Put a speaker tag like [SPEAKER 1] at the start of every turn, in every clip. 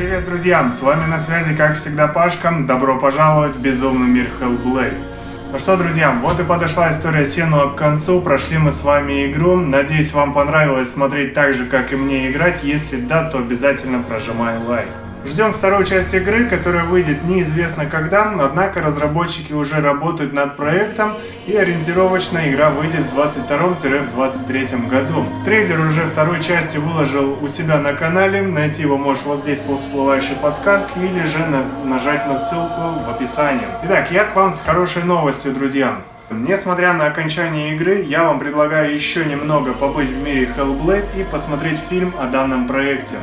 [SPEAKER 1] привет, друзья! С вами на связи, как всегда, Пашка. Добро пожаловать в безумный мир Hellblade. Ну что, друзья, вот и подошла история Senua к концу. Прошли мы с вами игру. Надеюсь, вам понравилось смотреть так же, как и мне играть. Если да, то обязательно прожимай лайк. Ждем вторую часть игры, которая выйдет неизвестно когда, однако разработчики уже работают над проектом, и ориентировочно игра выйдет в 22-23 году. Трейлер уже второй части выложил у себя на канале, найти его можешь вот здесь по всплывающей подсказке или же нажать на ссылку в описании. Итак, я к вам с хорошей новостью, друзья. Несмотря на окончание игры, я вам предлагаю еще немного побыть в мире Hellblade и посмотреть фильм о данном проекте.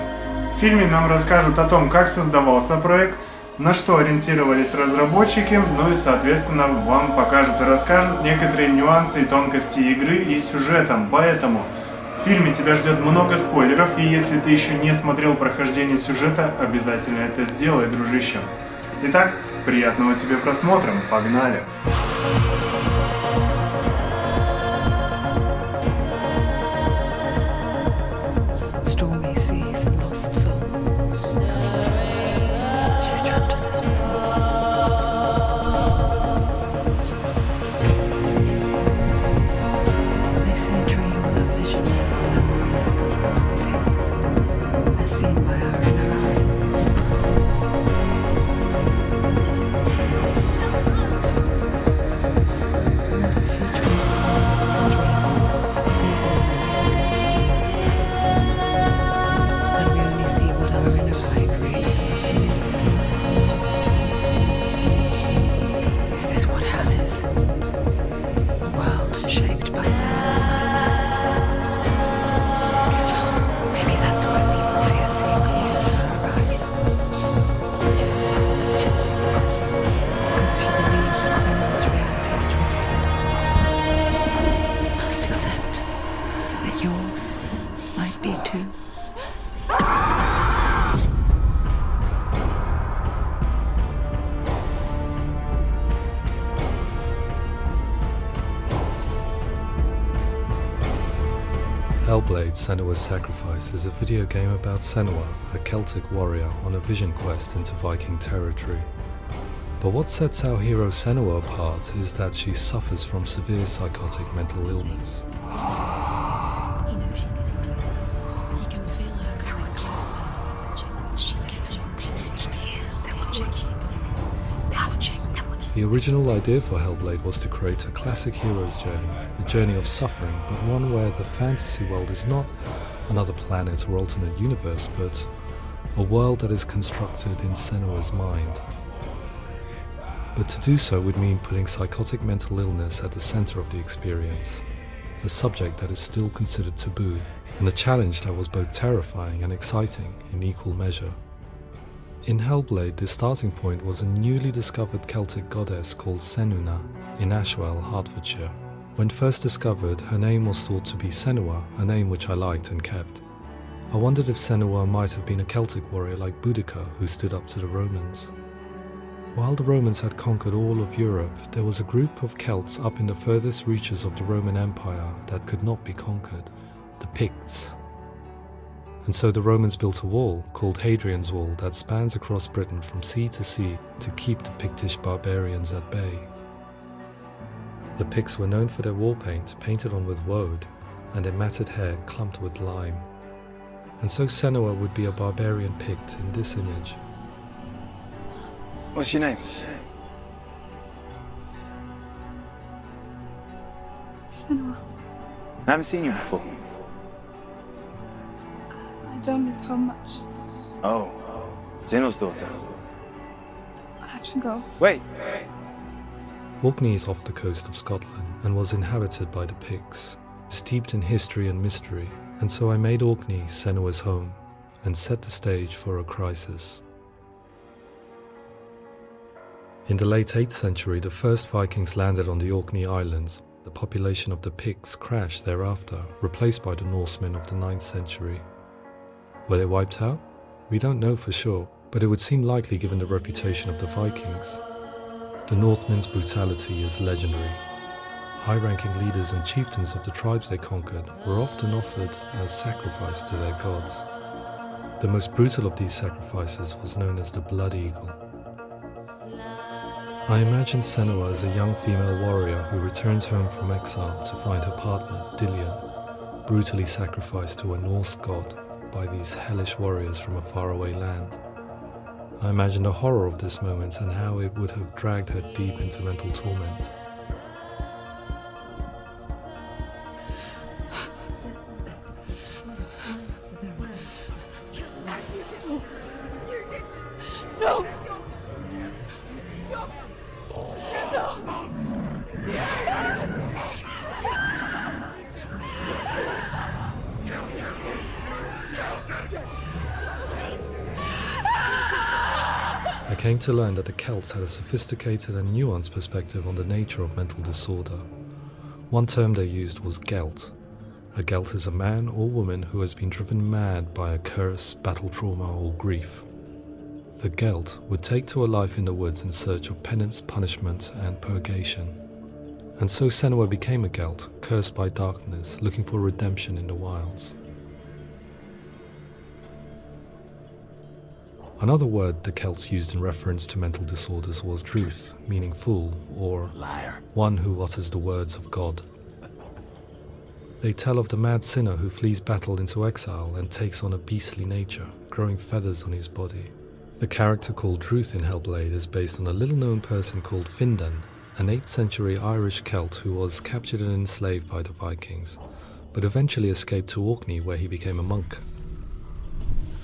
[SPEAKER 1] В фильме нам расскажут о том, как создавался проект, на что ориентировались разработчики, ну и соответственно вам покажут и расскажут некоторые нюансы и тонкости игры и сюжета. Поэтому в фильме тебя ждет много спойлеров, и если ты еще не смотрел прохождение сюжета, обязательно это сделай, дружище. Итак, приятного тебе просмотра, погнали!
[SPEAKER 2] Hellblade: Senua's Sacrifice is a video game about Senua, a Celtic warrior on a vision quest into Viking territory. But what sets our hero Senua apart is that she suffers from severe psychotic mental illness.
[SPEAKER 3] He knows she's getting closer. He can feel her coming closer. She's getting closer. They're watching.
[SPEAKER 2] The original idea for Hellblade was to create a classic hero's journey, a journey of suffering, but one where the fantasy world is not another planet or alternate universe, but a world that is constructed in Senua's mind. But to do so would mean putting psychotic mental illness at the center of the experience, a subject that is still considered taboo, and a challenge that was both terrifying and exciting in equal measure. In Hellblade, the starting point was a newly discovered Celtic goddess called Senua in Ashwell, Hertfordshire. When first discovered, her name was thought to be Senua, a name which I liked and kept. I wondered if Senua might have been a Celtic warrior like Boudica who stood up to the Romans. While the Romans had conquered all of Europe, there was a group of Celts up in the furthest reaches of the Roman Empire that could not be conquered, the Picts. And so the Romans built a wall, called Hadrian's Wall, that spans across Britain from sea to sea to keep the Pictish barbarians at bay. The Picts were known for their war paint, painted on with woad, and their matted hair clumped with lime. And so Senua would be a barbarian Pict in this image.
[SPEAKER 4] What's your name?
[SPEAKER 5] Senua.
[SPEAKER 4] I haven't seen you before.
[SPEAKER 5] I don't live home much.
[SPEAKER 4] Oh, Zenua's daughter.
[SPEAKER 5] I have to go.
[SPEAKER 4] Wait.
[SPEAKER 2] Orkney is off the coast of Scotland and was inhabited by the Picts, steeped in history and mystery, and so I made Orkney Senua's home and set the stage for a crisis. In the late 8th century, the first Vikings landed on the Orkney Islands. The population of the Picts crashed thereafter, replaced by the Norsemen of the 9th century. Were they wiped out? We don't know for sure, but it would seem likely given the reputation of the Vikings. The Northmen's brutality is legendary. High-ranking leaders and chieftains of the tribes they conquered were often offered as sacrifice to their gods. The most brutal of these sacrifices was known as the Blood Eagle. I imagine Senua as a young female warrior who returns home from exile to find her partner, Dillian, brutally sacrificed to a Norse god by these hellish warriors from a faraway land. I imagine the horror of this moment and how it would have dragged her deep into mental torment. I came to learn that the Celts had a sophisticated and nuanced perspective on the nature of mental disorder. One term they used was Gelt. A Gelt is a man or woman who has been driven mad by a curse, battle trauma, or grief. The Gelt would take to a life in the woods in search of penance, punishment, and purgation. And so Senua became a Gelt, cursed by darkness, looking for redemption in the wilds. Another word the Celts used in reference to mental disorders was druth, meaning fool, or liar, one who utters the words of God. They tell of the mad sinner who flees battle into exile and takes on a beastly nature, growing feathers on his body. The character called Druth in Hellblade is based on a little-known person called Findan, an 8th century Irish Celt who was captured and enslaved by the Vikings, but eventually escaped to Orkney where he became a monk.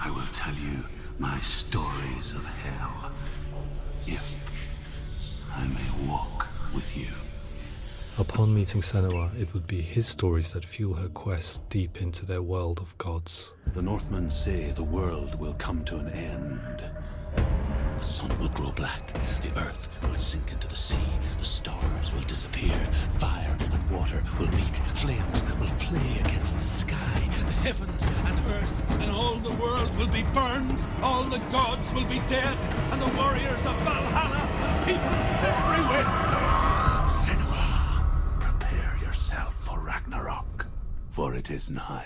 [SPEAKER 6] I will tell you my stories of hell, if I may walk with you.
[SPEAKER 2] Upon meeting Senua, it would be his stories that fuel her quest deep into their world of gods.
[SPEAKER 6] The Northmen say the world will come to an end. The sun will grow black, the earth will sink into the sea, the stars will disappear, fire and water will meet, flames will play against the sky, the heavens and earth and all the world will be burned, all the gods will be dead, and the warriors of Valhalla and people everywhere. Senua, prepare yourself for Ragnarok, for it is nigh.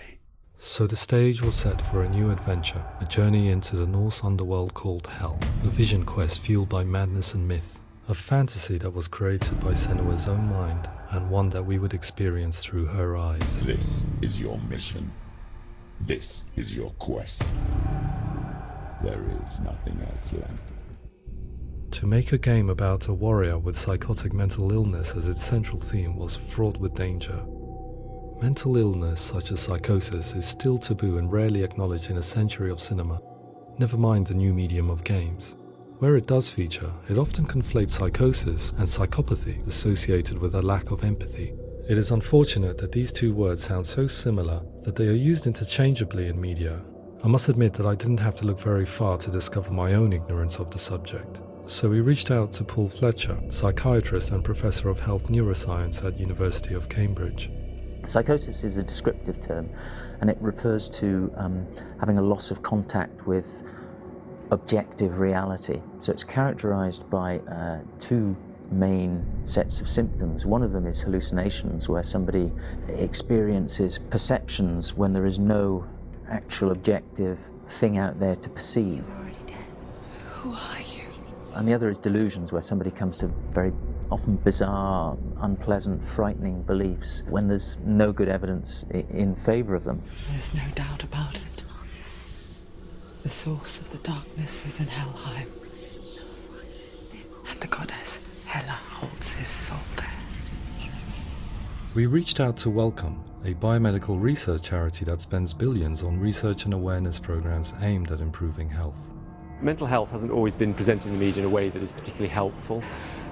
[SPEAKER 2] So the stage was set for a new adventure, a journey into the Norse underworld called Hell, a vision quest fueled by madness and myth, a fantasy that was created by Senua's own mind, and one that we would experience through her eyes.
[SPEAKER 7] This is your mission. This is your quest. There is nothing else left.
[SPEAKER 2] To make a game about a warrior with psychotic mental illness as its central theme was fraught with danger. Mental illness, such as psychosis, is still taboo and rarely acknowledged in a century of cinema, never mind the new medium of games. Where it does feature, it often conflates psychosis and psychopathy associated with a lack of empathy. It is unfortunate that these two words sound so similar that they are used interchangeably in media. I must admit that I didn't have to look very far to discover my own ignorance of the subject. So we reached out to Paul Fletcher, psychiatrist and professor of health neuroscience at University of Cambridge.
[SPEAKER 8] Psychosis is a descriptive term, and it refers to having a loss of contact with objective reality. So it's characterized by two main sets of symptoms. One of them is hallucinations, where somebody experiences perceptions when there is no actual objective thing out there to perceive.
[SPEAKER 3] You're already dead. Who are you?
[SPEAKER 8] And the other is delusions, where somebody comes to very often bizarre, unpleasant, frightening beliefs when there's no good evidence in favor of them.
[SPEAKER 9] There's no doubt about it. The source of the darkness is in Helheim, and the goddess Hela holds his soul there.
[SPEAKER 2] We reached out to Welcome, a biomedical research charity that spends billions on research and awareness programs aimed at improving health.
[SPEAKER 10] Mental health hasn't always been presented in the media in a way that is particularly helpful.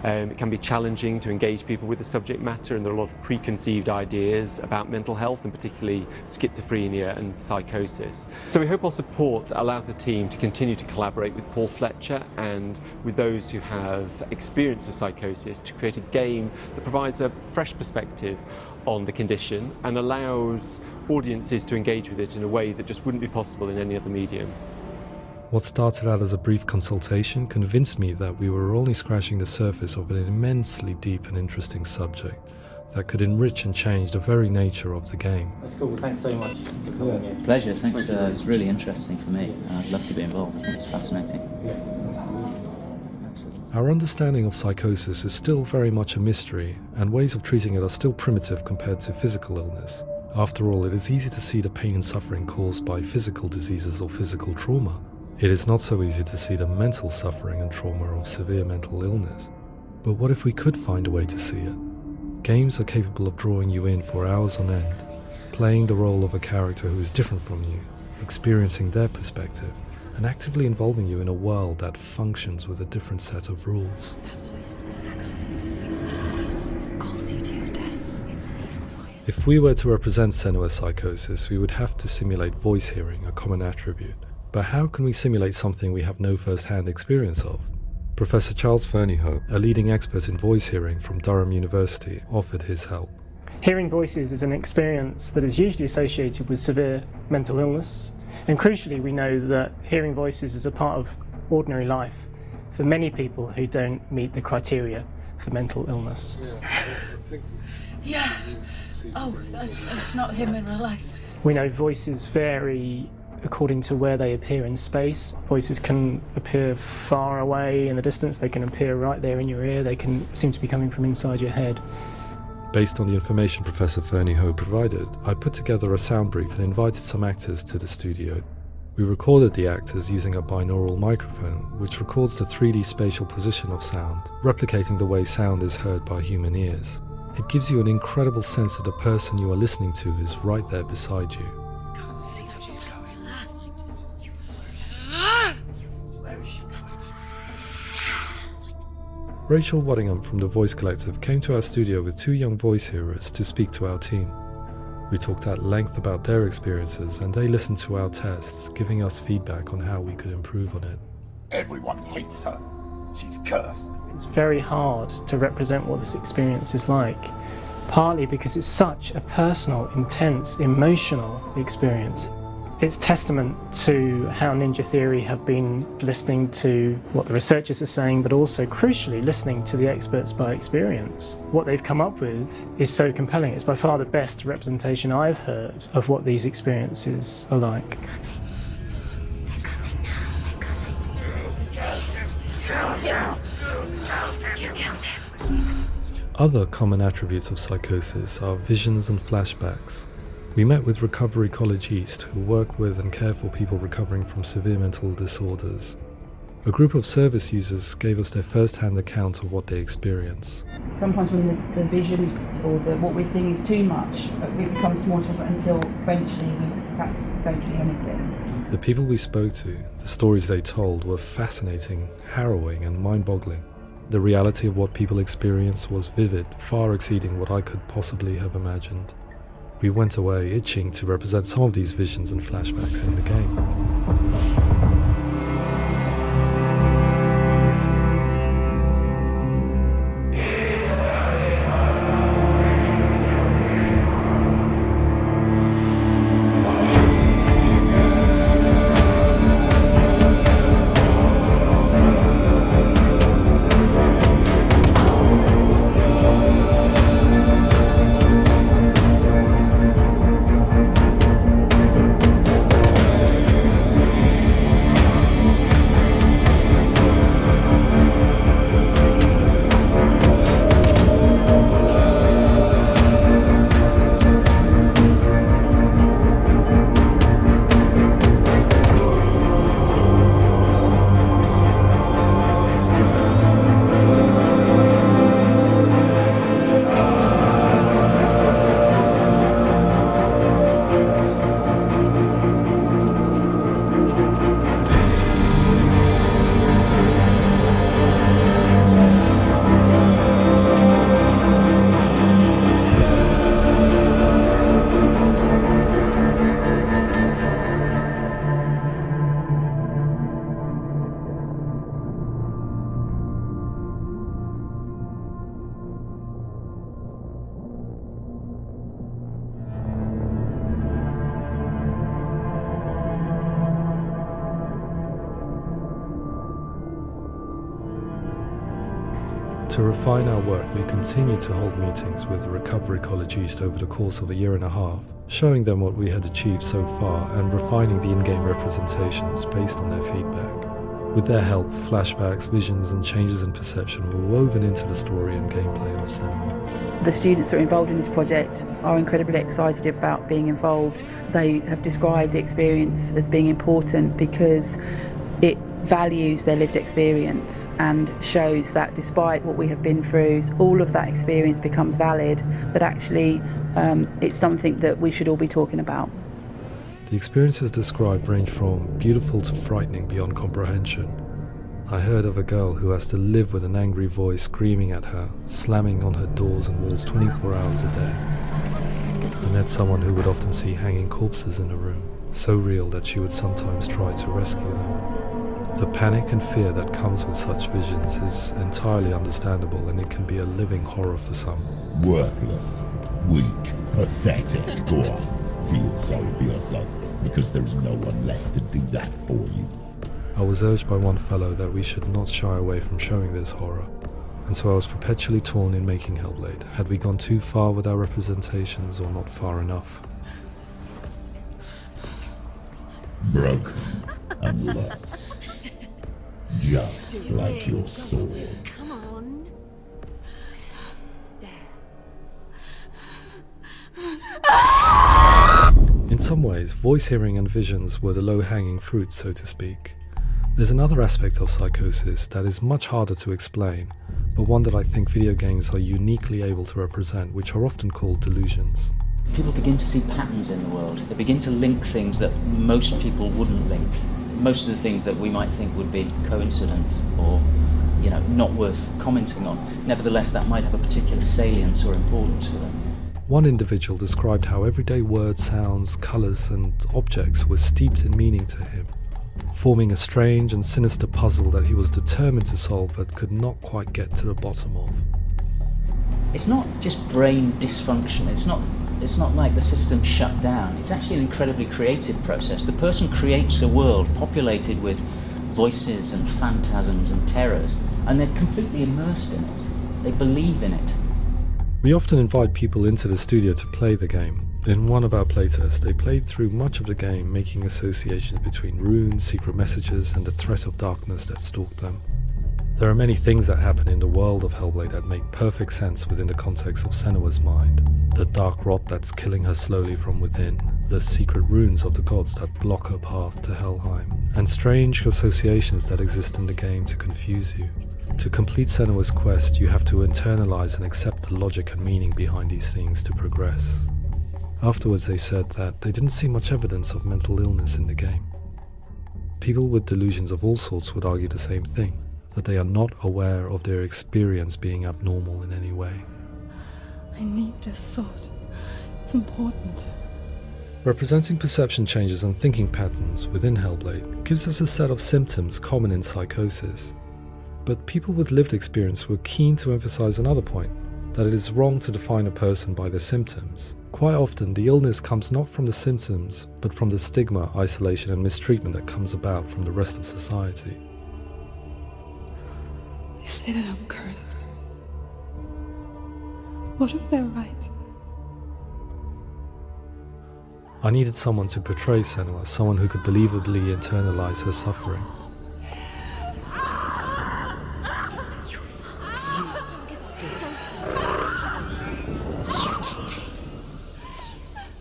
[SPEAKER 10] It can be challenging to engage people with the subject matter, and there are a lot of preconceived ideas about mental health, and particularly schizophrenia and psychosis. So we hope our support allows the team to continue to collaborate with Paul Fletcher and with those who have experience of psychosis to create a game that provides a fresh perspective on the condition and allows audiences to engage with it in a way that just wouldn't be possible in any other medium.
[SPEAKER 2] What started out as a brief consultation convinced me that we were only scratching the surface of an immensely deep and interesting subject. that could enrich and change the very nature of the game.
[SPEAKER 11] That's cool. Thanks so much for coming here.
[SPEAKER 8] Pleasure. Thanks. It's really interesting for me. I'd love to be involved. I think it's fascinating.
[SPEAKER 2] Our understanding of psychosis is still very much a mystery, and ways of treating it are still primitive compared to physical illness. After all, it is easy to see the pain and suffering caused by physical diseases or physical trauma. It is not so easy to see the mental suffering and trauma of severe mental illness. But what if we could find a way to see it? Games are capable of drawing you in for hours on end, playing the role of a character who is different from you, experiencing their perspective, and actively involving you in a world that functions with a different set of rules. If we were to represent Senua psychosis, we would have to simulate voice hearing, a common attribute. But how can we simulate something we have no first-hand experience of? Professor Charles Fernyhough, a leading expert in voice hearing from Durham University, offered his help.
[SPEAKER 11] Hearing voices is an experience that is usually associated with severe mental illness, and crucially we know that hearing voices is a part of ordinary life for many people who don't meet the criteria for mental illness.
[SPEAKER 3] Yeah. Oh, that's not him in real life.
[SPEAKER 11] We know voices vary according to where they appear in space. Voices can appear far away in the distance, they can appear right there in your ear, they can seem to be coming from inside your head.
[SPEAKER 2] Based on the information Professor Fernyhough provided, I put together a sound brief and invited some actors to the studio. We recorded the actors using a binaural microphone, which records the 3D spatial position of sound, replicating the way sound is heard by human ears. It gives you an incredible sense that the person you are listening to is right there beside you.
[SPEAKER 3] Can't see how she's going.
[SPEAKER 2] Rachel Waddingham from the Voice Collective came to our studio with 2 young voice hearers to speak to our team. We talked at length about their experiences and they listened to our tests, giving us feedback on how we could improve on it.
[SPEAKER 7] Everyone hates her. She's cursed.
[SPEAKER 11] It's very hard to represent what this experience is like, partly because it's such a personal, intense, emotional experience. It's testament to how Ninja Theory have been listening to what the researchers are saying, but also crucially listening to the experts by experience. What they've come up with is so compelling. It's by far the best representation I've heard of what these experiences are like.
[SPEAKER 2] Other common attributes of psychosis are visions and flashbacks. We met with Recovery College East, who work with and care for people recovering from severe mental disorders. A group of service users gave us their first-hand account of what they experience.
[SPEAKER 12] Sometimes when the visions or what we're seeing is too much, it becomes more difficult until eventually we perhaps don't see anything.
[SPEAKER 2] The people we spoke to, the stories they told, were fascinating, harrowing and mind-boggling. The reality of what people experienced was vivid, far exceeding what I could possibly have imagined. We went away itching to represent some of these visions and flashbacks in the game. To refine our work, we continued to hold meetings with the Recovery College East over the course of a year and a half, showing them what we had achieved so far and refining the in-game representations based on their feedback. With their help, flashbacks, visions and changes in perception were woven into the story and gameplay of Senua.
[SPEAKER 12] The students that are involved in this project are incredibly excited about being involved. They have described the experience as being important because it values their lived experience and shows that despite what we have been through, all of that experience becomes valid, that actually it's something that we should all be talking about.
[SPEAKER 2] The experiences described range from beautiful to frightening beyond comprehension. I heard of a girl who has to live with an angry voice screaming at her, slamming on her doors and walls 24 hours a day. I met someone who would often see hanging corpses in a room, so real that she would sometimes try to rescue them. The panic and fear that comes with such visions is entirely understandable, and it can be a living horror for some.
[SPEAKER 7] Worthless, weak, pathetic. Go on, feel sorry for yourself, because there is no one left to do that for you.
[SPEAKER 2] I was urged by one fellow that we should not shy away from showing this horror, and so I was perpetually torn in making Hellblade. Had we gone too far with our representations or not far enough?
[SPEAKER 7] Broken and lost, just like your soul.
[SPEAKER 3] Come on.
[SPEAKER 2] In some ways, voice hearing and visions were the low-hanging fruit, so to speak. There's another aspect of psychosis that is much harder to explain, but one that I think video games are uniquely able to represent, which are often called delusions.
[SPEAKER 8] People begin to see patterns in the world. They begin to link things that most people wouldn't link. Most of the things that we might think would be coincidence or, not worth commenting on. Nevertheless, that might have a particular salience or importance for them.
[SPEAKER 2] One individual described how everyday words, sounds, colours and objects were steeped in meaning to him, forming a strange and sinister puzzle that he was determined to solve but could not quite get to the bottom of.
[SPEAKER 8] It's not just brain dysfunction. It's not like the system shut down. It's actually an incredibly creative process. The person creates a world populated with voices and phantasms and terrors, and they're completely immersed in it. They believe in it.
[SPEAKER 2] We often invite people into the studio to play the game. In one of our playtests, they played through much of the game, making associations between runes, secret messages, and the threat of darkness that stalked them. There are many things that happen in the world of Hellblade that make perfect sense within the context of Senua's mind. The dark rot that's killing her slowly from within, the secret runes of the gods that block her path to Helheim, and strange associations that exist in the game to confuse you. To complete Senua's quest, you have to internalize and accept the logic and meaning behind these things to progress. Afterwards, they said that they didn't see much evidence of mental illness in the game. People with delusions of all sorts would argue the same thing, that they are not aware of their experience being abnormal in any way.
[SPEAKER 5] I need this sword. It's important.
[SPEAKER 2] Representing perception changes and thinking patterns within Hellblade gives us a set of symptoms common in psychosis. But people with lived experience were keen to emphasize another point, that it is wrong to define a person by their symptoms. Quite often, the illness comes not from the symptoms, but from the stigma, isolation and mistreatment that comes about from the rest of society.
[SPEAKER 5] They say that I'm cursed. What if they're right?
[SPEAKER 2] I needed someone to portray Senua, someone who could believably internalize her suffering.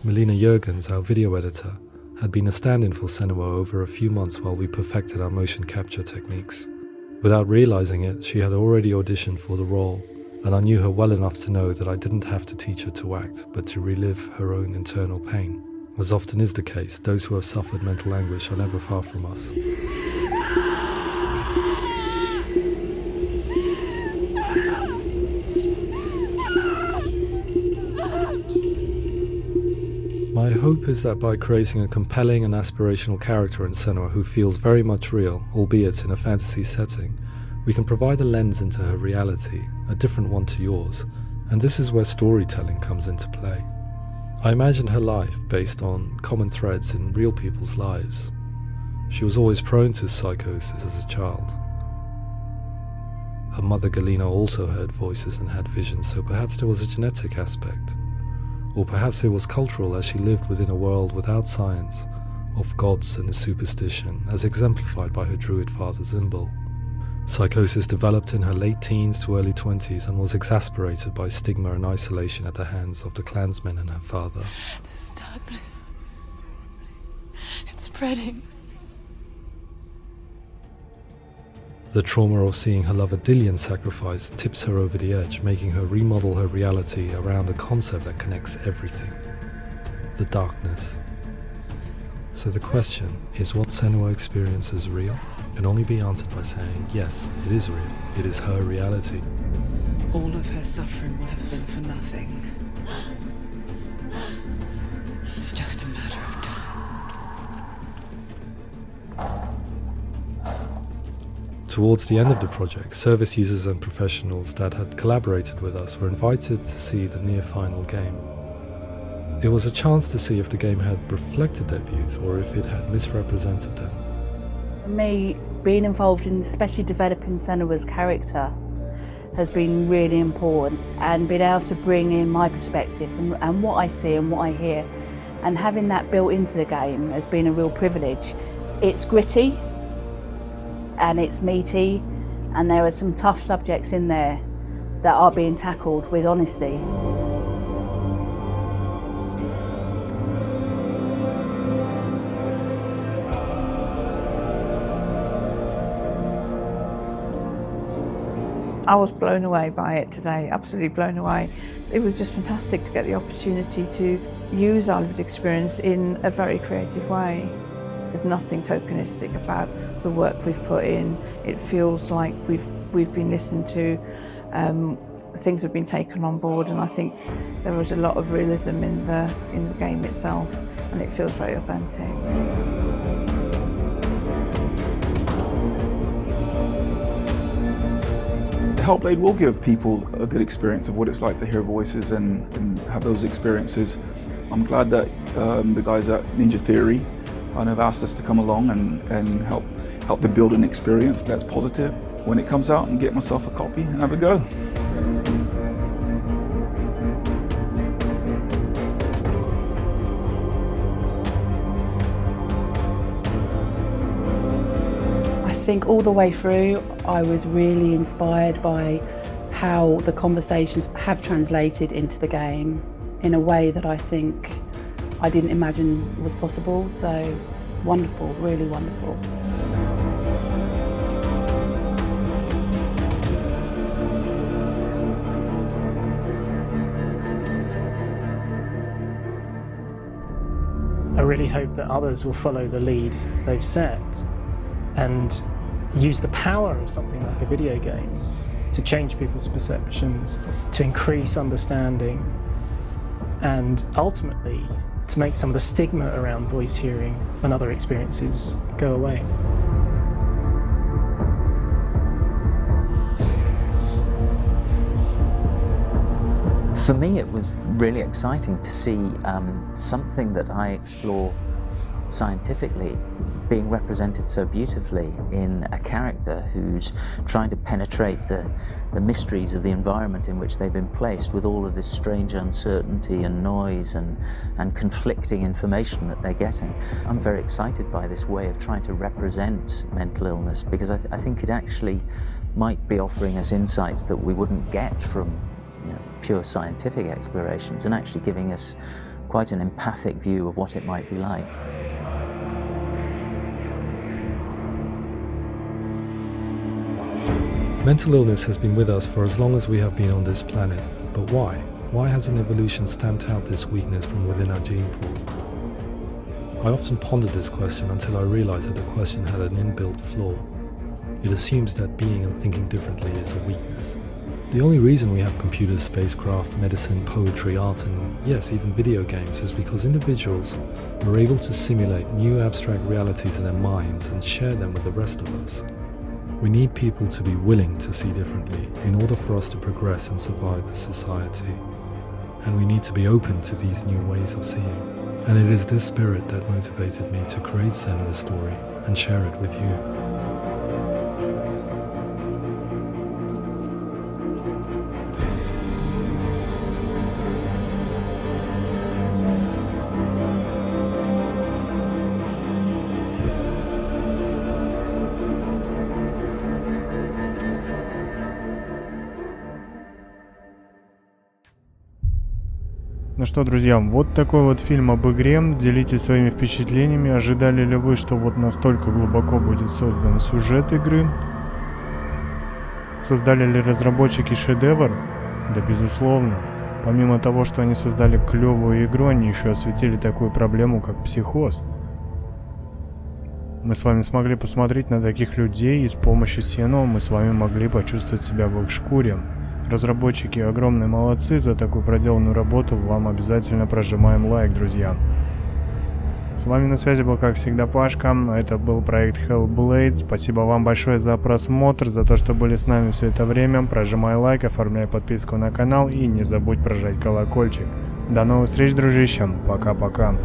[SPEAKER 2] Melina Jurgens, our video editor, had been a stand-in for Senua over a few months while we perfected our motion capture techniques. Without realizing it, she had already auditioned for the role, and I knew her well enough to know that I didn't have to teach her to act, but to relive her own internal pain. As often is the case, those who have suffered mental anguish are never far from us. My hope is that by creating a compelling and aspirational character in Senua who feels very much real, albeit in a fantasy setting, we can provide a lens into her reality, a different one to yours, and this is where storytelling comes into play. I imagined her life based on common threads in real people's lives. She was always prone to psychosis as a child. Her mother Galina also heard voices and had visions, so perhaps there was a genetic aspect. Or perhaps it was cultural, as she lived within a world without science, of gods and a superstition, as exemplified by her druid father Zimbal. Psychosis developed in her late teens to early 20s and was exacerbated by stigma and isolation at the hands of the clansmen and her father.
[SPEAKER 5] This darkness. It's spreading.
[SPEAKER 2] The trauma of seeing her lover Dillian sacrificed tips her over the edge, making her remodel her reality around a concept that connects everything: the darkness. So the question, is what Senua experiences real? Can only be answered by saying, yes, it is real. It is her reality.
[SPEAKER 9] All of her suffering will have been for nothing. It's just a matter of time.
[SPEAKER 2] Towards the end of the project, service users and professionals that had collaborated with us were invited to see the near final game. It was a chance to see if the game had reflected their views or if it had misrepresented them.
[SPEAKER 12] For me, being involved in especially developing Senua's character has been really important, and being able to bring in my perspective and what I see and what I hear, and having that built into the game has been a real privilege. It's gritty and it's meaty, and there are some tough subjects in there that are being tackled with honesty.
[SPEAKER 13] I was blown away by it today, absolutely blown away. It was just fantastic to get the opportunity to use our lived experience in a very creative way. There's nothing tokenistic about the work we've put in. It feels like we've been listened to, things have been taken on board, and I think there was a lot of realism in the game itself, and it feels very authentic.
[SPEAKER 14] Hellblade will give people a good experience of what it's like to hear voices and have those experiences. I'm glad that the guys at Ninja Theory kind of asked us to come along and help them build an experience that's positive when it comes out, and get myself a copy and have a go.
[SPEAKER 12] I think all the way through I was really inspired by how the conversations have translated into the game in a way that I think I didn't imagine was possible. So wonderful, really wonderful.
[SPEAKER 11] I really hope that others will follow the lead they've set and use the power of something like a video game to change people's perceptions, to increase understanding, and ultimately to make some of the stigma around voice hearing and other experiences go away.
[SPEAKER 8] For me, it was really exciting to see something that I explore scientifically being represented so beautifully in a character who's trying to penetrate the mysteries of the environment in which they've been placed, with all of this strange uncertainty and noise and conflicting information that they're getting. I'm very excited by this way of trying to represent mental illness, because I think it actually might be offering us insights that we wouldn't get from pure scientific explorations, and actually giving us quite an empathic view of what it might be like.
[SPEAKER 2] Mental illness has been with us for as long as we have been on this planet, but why? Why hasn't evolution stamped out this weakness from within our gene pool? I often pondered this question until I realized that the question had an inbuilt flaw. It assumes that being and thinking differently is a weakness. The only reason we have computers, spacecraft, medicine, poetry, art, and yes, even video games is because individuals are able to simulate new abstract realities in their minds and share them with the rest of us. We need people to be willing to see differently in order for us to progress and survive as society. And we need to be open to these new ways of seeing. And it is this spirit that motivated me to create Senua's story and share it with you.
[SPEAKER 1] Ну что, друзья, вот такой вот фильм об игре. Делитесь своими впечатлениями. Ожидали ли вы, что вот настолько глубоко будет создан сюжет игры? Создали ли разработчики шедевр? Да, безусловно. Помимо того, что они создали клевую игру, они еще осветили такую проблему, как психоз. Мы с вами смогли посмотреть на таких людей, и с помощью Senua мы с вами могли почувствовать себя в их шкуре. Разработчики огромные молодцы, за такую проделанную работу вам обязательно прожимаем лайк, друзья. С вами на связи был, как всегда, Пашка. Это был проект Hellblade. Спасибо вам большое за просмотр, за то, что были с нами все это время. Прожимай лайк, оформляй подписку на канал и не забудь прожать колокольчик. До новых встреч, дружище. Пока-пока.